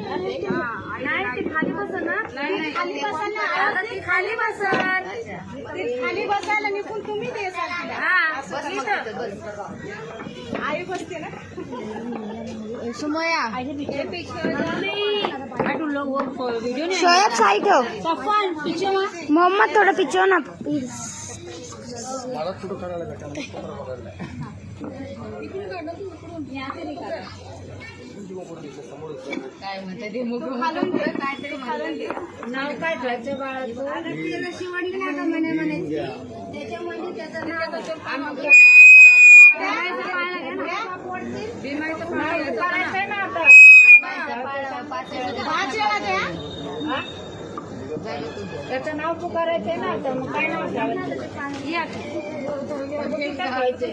खाली बसल ना, खाली बसल ना, खाली बसल, खाली बसायला निघून तुम्ही ते आई बसते ना सुमया शोएब साइड हो मोहम्मद थोड़ा पीछे हो ना प्लीज काय म्हणते ते मुख खालून काहीतरी नाव काय ठेवायचं बाळाचं शिवणी नाका म्हणे म्हणायची त्याच्यामध्ये त्याचं नाव करायचंय ना आता 5 वेळा द्या त्याचं नाव पुकारायचंय ना आता मग काय नाव ठेवायचं